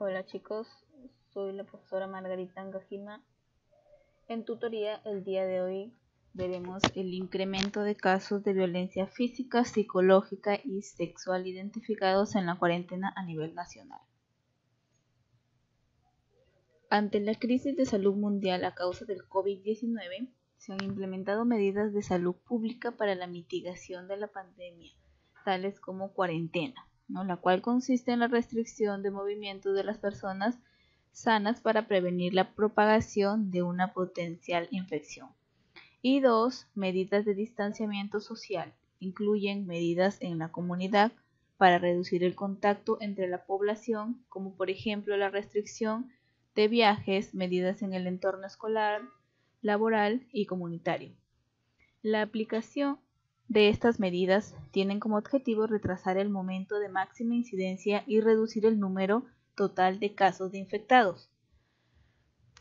Hola chicos, soy la profesora Margarita Angajima. En tutoría el día de hoy veremos el incremento de casos de violencia física, psicológica y sexual identificados en la cuarentena a nivel nacional. Ante la crisis de salud mundial a causa del COVID-19, se han implementado medidas de salud pública para la mitigación de la pandemia, tales como cuarentena, la cual consiste en la restricción de movimientos de las personas sanas para prevenir la propagación de una potencial infección. Y dos, medidas de distanciamiento social. Incluyen medidas en la comunidad para reducir el contacto entre la población, como por ejemplo la restricción de viajes, medidas en el entorno escolar, laboral y comunitario. La aplicación de estas medidas tienen como objetivo retrasar el momento de máxima incidencia y reducir el número total de casos de infectados.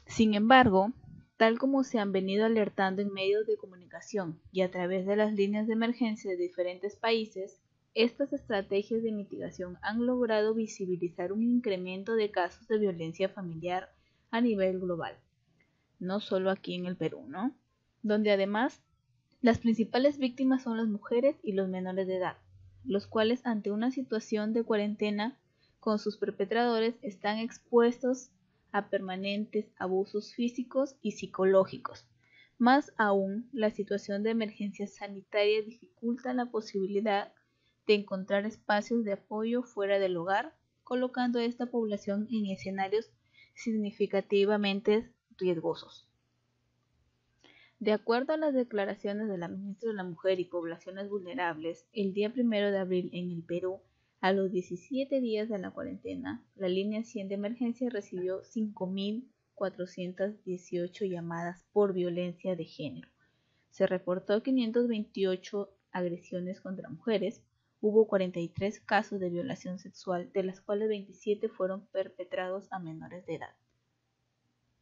Sin embargo, tal como se han venido alertando en medios de comunicación y a través de las líneas de emergencia de diferentes países, estas estrategias de mitigación han logrado visibilizar un incremento de casos de violencia familiar a nivel global, no solo aquí en el Perú, donde además las principales víctimas son las mujeres y los menores de edad, los cuales ante una situación de cuarentena con sus perpetradores están expuestos a permanentes abusos físicos y psicológicos. Más aún, la situación de emergencia sanitaria dificulta la posibilidad de encontrar espacios de apoyo fuera del hogar, colocando a esta población en escenarios significativamente riesgosos. De acuerdo a las declaraciones de la ministra de la Mujer y Poblaciones Vulnerables, el día 1 de abril en el Perú, a los 17 días de la cuarentena, la línea 100 de emergencia recibió 5.418 llamadas por violencia de género. Se reportó 528 agresiones contra mujeres, hubo 43 casos de violación sexual, de las cuales 27 fueron perpetrados a menores de edad.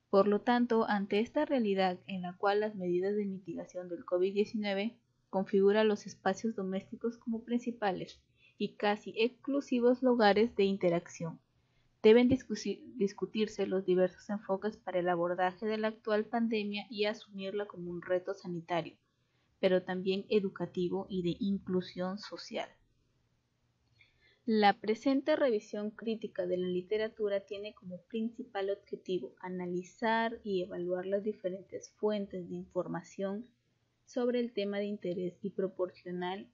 Por lo tanto, ante esta realidad en la cual las medidas de mitigación del COVID-19 configuran los espacios domésticos como principales y casi exclusivos lugares de interacción, deben discutirse los diversos enfoques para el abordaje de la actual pandemia y asumirla como un reto sanitario, pero también educativo y de inclusión social. La presente revisión crítica de la literatura tiene como principal objetivo analizar y evaluar las diferentes fuentes de información sobre el tema de interés y proporcionar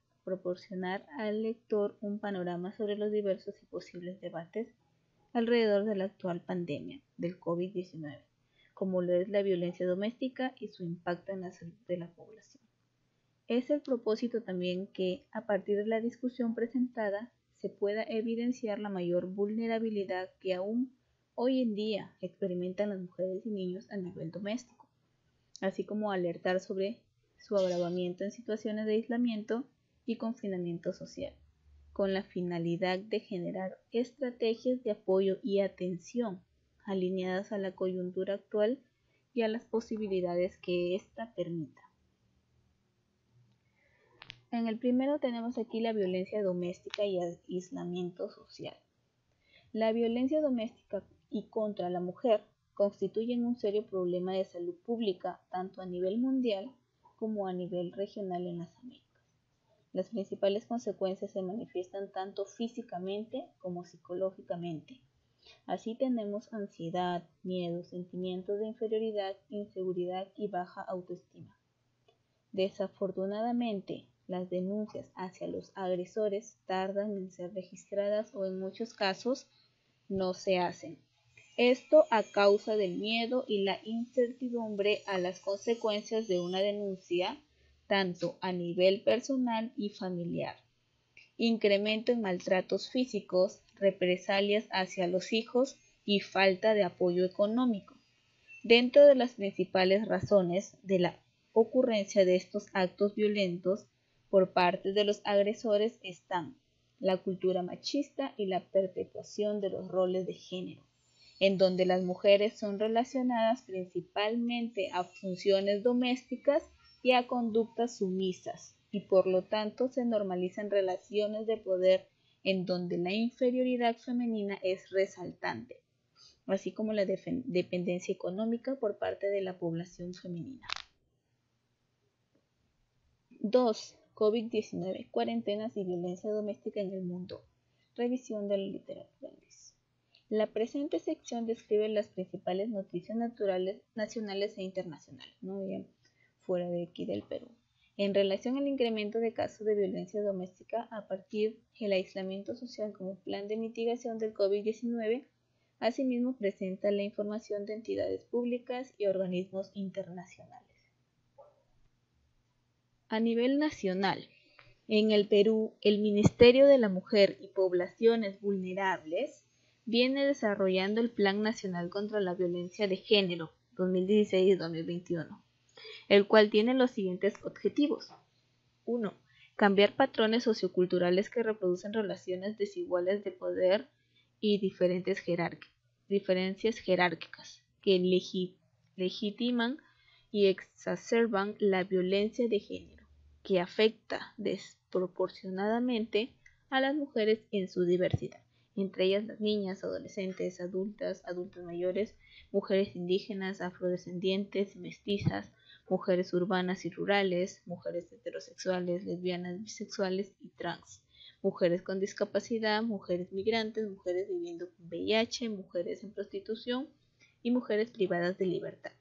al lector un panorama sobre los diversos y posibles debates alrededor de la actual pandemia del COVID-19, como lo es la violencia doméstica y su impacto en la salud de la población. Es el propósito también que, a partir de la discusión presentada, se pueda evidenciar la mayor vulnerabilidad que aún hoy en día experimentan las mujeres y niños a nivel doméstico, así como alertar sobre su agravamiento en situaciones de aislamiento y confinamiento social, con la finalidad de generar estrategias de apoyo y atención alineadas a la coyuntura actual y a las posibilidades que ésta permita. En el primero tenemos aquí la violencia doméstica y aislamiento social. La violencia doméstica y contra la mujer constituyen un serio problema de salud pública tanto a nivel mundial como a nivel regional en las Américas. Las principales consecuencias se manifiestan tanto físicamente como psicológicamente. Así tenemos ansiedad, miedo, sentimientos de inferioridad, inseguridad y baja autoestima. Desafortunadamente, las denuncias hacia los agresores tardan en ser registradas o en muchos casos no se hacen. Esto a causa del miedo y la incertidumbre a las consecuencias de una denuncia, tanto a nivel personal y familiar. Incremento en maltratos físicos, represalias hacia los hijos y falta de apoyo económico. Dentro de las principales razones de la ocurrencia de estos actos violentos por parte de los agresores están la cultura machista y la perpetuación de los roles de género, en donde las mujeres son relacionadas principalmente a funciones domésticas y a conductas sumisas, y por lo tanto se normalizan relaciones de poder en donde la inferioridad femenina es resaltante. así como la dependencia económica por parte de la población femenina. 2. COVID-19, cuarentenas y violencia doméstica en el mundo. Revisión de la literatura inglesa. La presente sección describe las principales noticias nacionales e internacionales, ¿no? Bien, fuera de aquí del Perú, en relación al incremento de casos de violencia doméstica a partir del aislamiento social como plan de mitigación del COVID-19. Asimismo, presenta la información de entidades públicas y organismos internacionales. A nivel nacional, en el Perú, el Ministerio de la Mujer y Poblaciones Vulnerables viene desarrollando el Plan Nacional contra la Violencia de Género 2016-2021, el cual tiene los siguientes objetivos. 1. Cambiar patrones socioculturales que reproducen relaciones desiguales de poder y diferencias jerárquicas que legitiman y exacerban la violencia de género, que afecta desproporcionadamente a las mujeres en su diversidad, entre ellas las niñas, adolescentes, adultos mayores, mujeres indígenas, afrodescendientes, mestizas, mujeres urbanas y rurales, mujeres heterosexuales, lesbianas, bisexuales y trans, mujeres con discapacidad, mujeres migrantes, mujeres viviendo con VIH, mujeres en prostitución y mujeres privadas de libertad,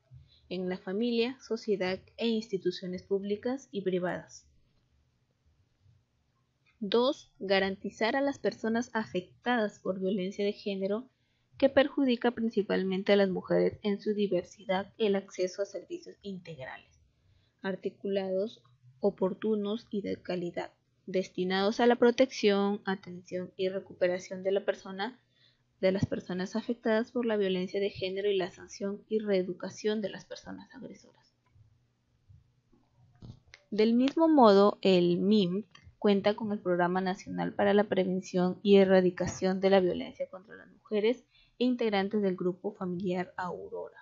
en la familia, sociedad e instituciones públicas y privadas. 2. Garantizar a las personas afectadas por violencia de género que perjudica principalmente a las mujeres en su diversidad el acceso a servicios integrales, articulados, oportunos y de calidad, destinados a la protección, atención y recuperación de las personas afectadas por la violencia de género y la sanción y reeducación de las personas agresoras. Del mismo modo, el MIMT cuenta con el Programa Nacional para la Prevención y Erradicación de la Violencia contra las Mujeres e integrantes del Grupo Familiar Aurora.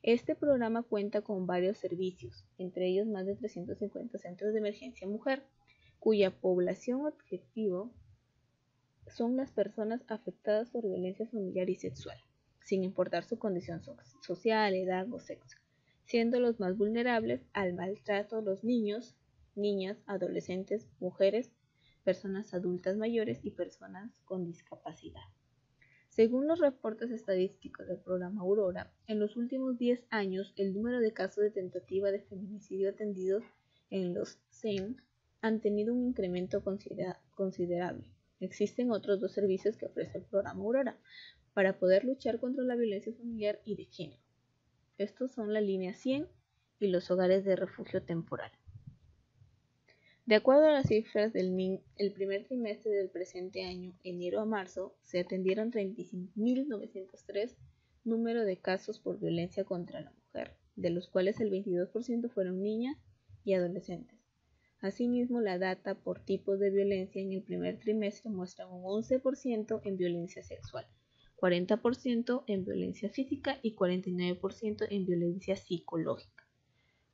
Este programa cuenta con varios servicios, entre ellos más de 350 centros de emergencia mujer, cuya población objetivo son las personas afectadas por violencia familiar y sexual, sin importar su condición social, edad o sexo, siendo los más vulnerables al maltrato los niños, niñas, adolescentes, mujeres, personas adultas mayores y personas con discapacidad. Según los reportes estadísticos del programa Aurora, en los últimos 10 años el número de casos de tentativa de feminicidio atendidos en los CEN han tenido un incremento considerable. Existen otros 2 servicios que ofrece el programa Aurora para poder luchar contra la violencia familiar y de género. Estos son la línea 100 y los hogares de refugio temporal. De acuerdo a las cifras del MIN, el primer trimestre del presente año, enero a marzo, se atendieron 35.903 número de casos por violencia contra la mujer, de los cuales el 22% fueron niñas y adolescentes. Asimismo, la data por tipos de violencia en el primer trimestre muestra un 11% en violencia sexual, 40% en violencia física y 49% en violencia psicológica.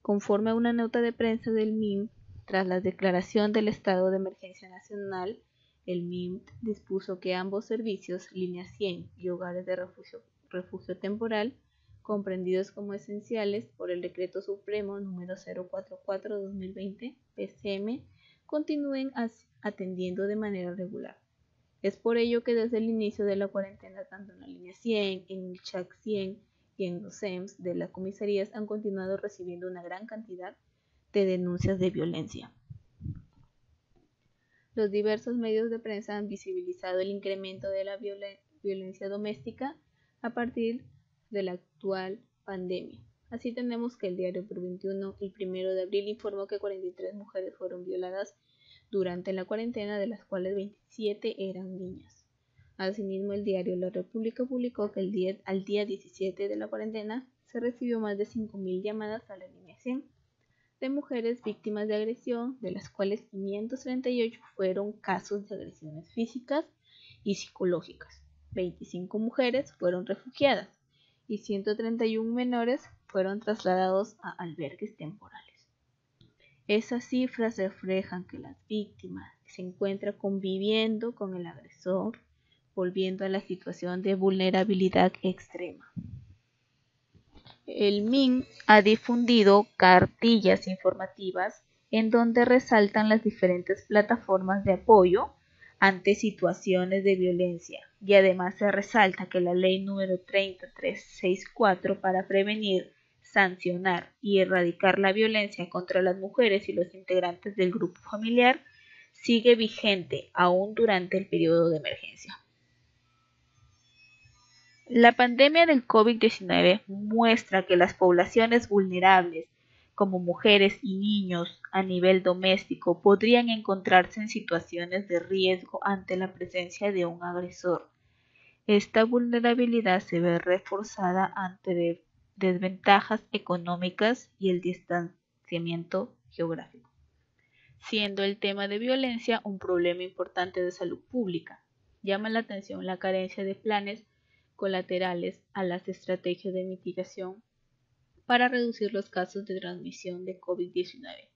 Conforme a una nota de prensa del MIN, tras la declaración del estado de emergencia nacional, el MIMT dispuso que ambos servicios, línea 100 y hogares de refugio temporal, comprendidos como esenciales por el Decreto Supremo número 044/2020, PCM, continúen atendiendo de manera regular. Es por ello que desde el inicio de la cuarentena, tanto en la línea 100, en el CHAC 100 y en los SEMS de las comisarías han continuado recibiendo una gran cantidad de denuncias de violencia. Los diversos medios de prensa han visibilizado el incremento de la violencia doméstica a partir de la actual pandemia. Así tenemos que el diario Perú 21, el 1 de abril, informó que 43 mujeres fueron violadas durante la cuarentena, de las cuales 27 eran niñas. Asimismo, el diario La República publicó que al día 17 de la cuarentena se recibió más de 5.000 llamadas a la línea 100 de mujeres víctimas de agresión, de las cuales 538 fueron casos de agresiones físicas y psicológicas. 25 mujeres fueron refugiadas y 131 menores fueron trasladados a albergues temporales. Esas cifras reflejan que las víctimas se encuentran conviviendo con el agresor, volviendo a la situación de vulnerabilidad extrema. El MIN ha difundido cartillas informativas en donde resaltan las diferentes plataformas de apoyo ante situaciones de violencia, y además se resalta que la ley número 30364 para prevenir, sancionar y erradicar la violencia contra las mujeres y los integrantes del grupo familiar sigue vigente aún durante el periodo de emergencia. La pandemia del COVID-19 muestra que las poblaciones vulnerables, como mujeres y niños a nivel doméstico, podrían encontrarse en situaciones de riesgo ante la presencia de un agresor. Esta vulnerabilidad se ve reforzada ante desventajas económicas y el distanciamiento geográfico, siendo el tema de violencia un problema importante de salud pública. Llama la atención la carencia de planes colaterales a las estrategias de mitigación para reducir los casos de transmisión de COVID-19.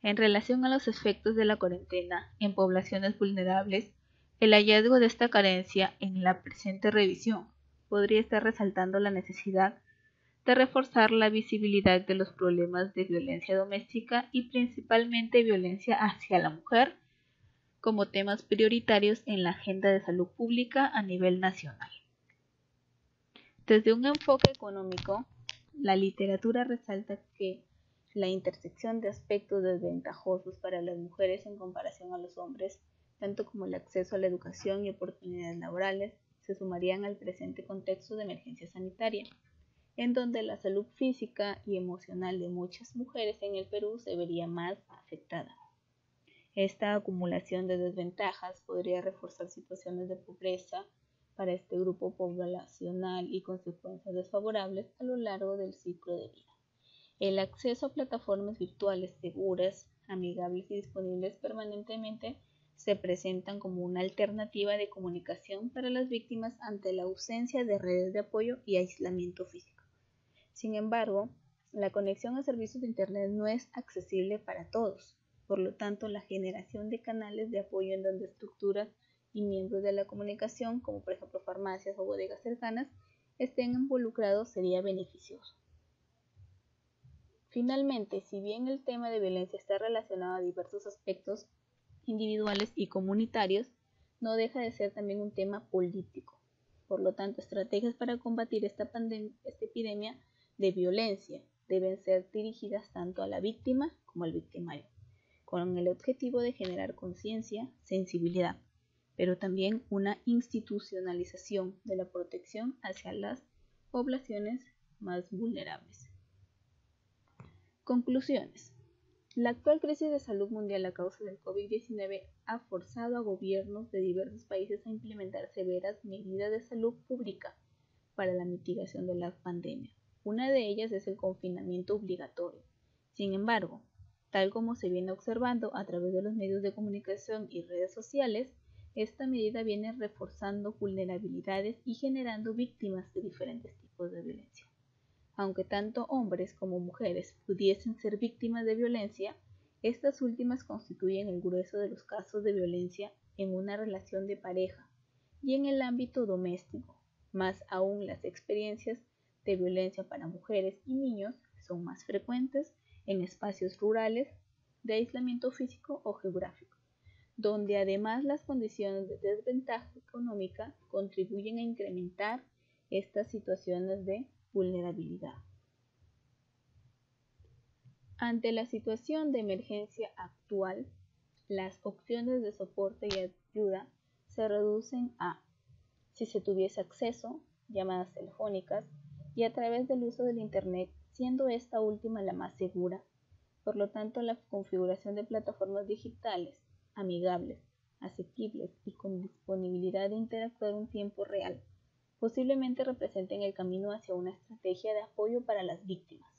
En relación a los efectos de la cuarentena en poblaciones vulnerables, el hallazgo de esta carencia en la presente revisión podría estar resaltando la necesidad de reforzar la visibilidad de los problemas de violencia doméstica y principalmente violencia hacia la mujer como temas prioritarios en la agenda de salud pública a nivel nacional. Desde un enfoque económico, la literatura resalta que la intersección de aspectos desventajosos para las mujeres en comparación a los hombres, tanto como el acceso a la educación y oportunidades laborales, se sumarían al presente contexto de emergencia sanitaria, en donde la salud física y emocional de muchas mujeres en el Perú se vería más afectada. Esta acumulación de desventajas podría reforzar situaciones de pobreza para este grupo poblacional y consecuencias desfavorables a lo largo del ciclo de vida. El acceso a plataformas virtuales seguras, amigables y disponibles permanentemente se presentan como una alternativa de comunicación para las víctimas ante la ausencia de redes de apoyo y aislamiento físico. Sin embargo, la conexión a servicios de Internet no es accesible para todos. Por lo tanto, la generación de canales de apoyo en donde estructuras y miembros de la comunicación, como por ejemplo farmacias o bodegas cercanas, estén involucrados sería beneficioso. Finalmente, si bien el tema de violencia está relacionado a diversos aspectos individuales y comunitarios, no deja de ser también un tema político. Por lo tanto, estrategias para combatir esta epidemia de violencia deben ser dirigidas tanto a la víctima como al victimario, con el objetivo de generar conciencia, sensibilidad, pero también una institucionalización de la protección hacia las poblaciones más vulnerables. Conclusiones. La actual crisis de salud mundial a causa del COVID-19 ha forzado a gobiernos de diversos países a implementar severas medidas de salud pública para la mitigación de la pandemia. Una de ellas es el confinamiento obligatorio. Sin embargo, tal como se viene observando a través de los medios de comunicación y redes sociales, esta medida viene reforzando vulnerabilidades y generando víctimas de diferentes tipos de violencia. Aunque tanto hombres como mujeres pudiesen ser víctimas de violencia, estas últimas constituyen el grueso de los casos de violencia en una relación de pareja y en el ámbito doméstico. Más aún, las experiencias de violencia para mujeres y niños son más frecuentes en espacios rurales, de aislamiento físico o geográfico, donde además las condiciones de desventaja económica contribuyen a incrementar estas situaciones de vulnerabilidad. Ante la situación de emergencia actual, las opciones de soporte y ayuda se reducen a, si se tuviese acceso, llamadas telefónicas y a través del uso del Internet, siendo esta última la más segura. Por lo tanto, la configuración de plataformas digitales, amigables, asequibles y con disponibilidad de interactuar en tiempo real, posiblemente representen el camino hacia una estrategia de apoyo para las víctimas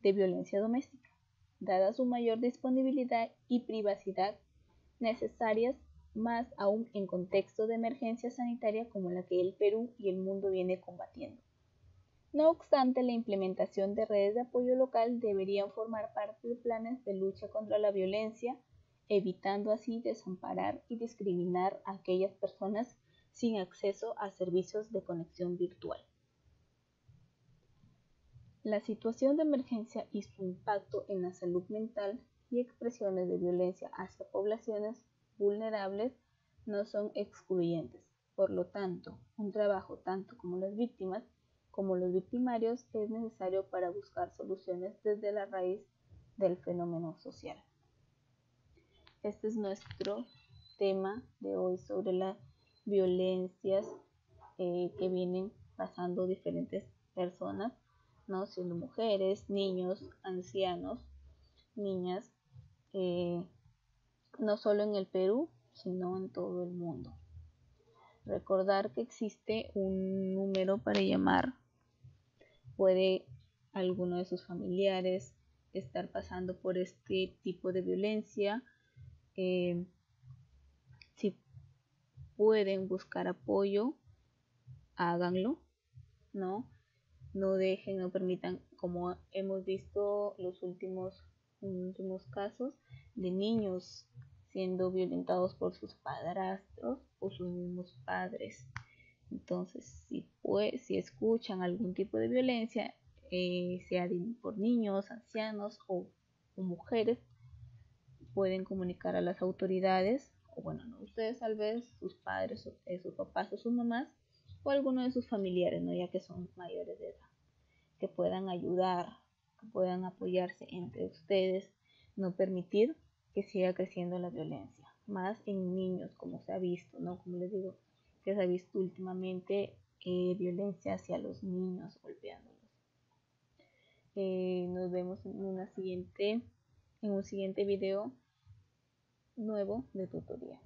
de violencia doméstica, dada su mayor disponibilidad y privacidad necesarias más aún en contexto de emergencia sanitaria como la que el Perú y el mundo viene combatiendo. No obstante, la implementación de redes de apoyo local deberían formar parte de planes de lucha contra la violencia, evitando así desamparar y discriminar a aquellas personas sin acceso a servicios de conexión virtual. La situación de emergencia y su impacto en la salud mental y expresiones de violencia hacia poblaciones vulnerables no son excluyentes. Por lo tanto, un trabajo tanto como las víctimas como los victimarios es necesario para buscar soluciones desde la raíz del fenómeno social. Este es nuestro tema de hoy sobre las violencias que vienen pasando diferentes personas, ¿no? Siendo mujeres, niños, ancianos, niñas, no solo en el Perú, sino en todo el mundo. Recordar que existe un número para llamar. Puede alguno de sus familiares estar pasando por este tipo de violencia. Si pueden buscar apoyo, háganlo, ¿no? No dejen, no permitan, como hemos visto los últimos casos de niños siendo violentados por sus padrastros o sus mismos padres. Entonces, si escuchan algún tipo de violencia, sea por niños, ancianos o mujeres, pueden comunicar a las autoridades, o bueno, no ustedes tal vez, sus padres, sus papás o sus mamás, o alguno de sus familiares, ¿no? Ya que son mayores de edad, que puedan ayudar, que puedan apoyarse entre ustedes, no permitir que siga creciendo la violencia, más en niños, como se ha visto, ¿no? Como les digo, que se ha visto últimamente violencia hacia los niños, golpeándolos. Nos vemos en un siguiente video nuevo de tutoría.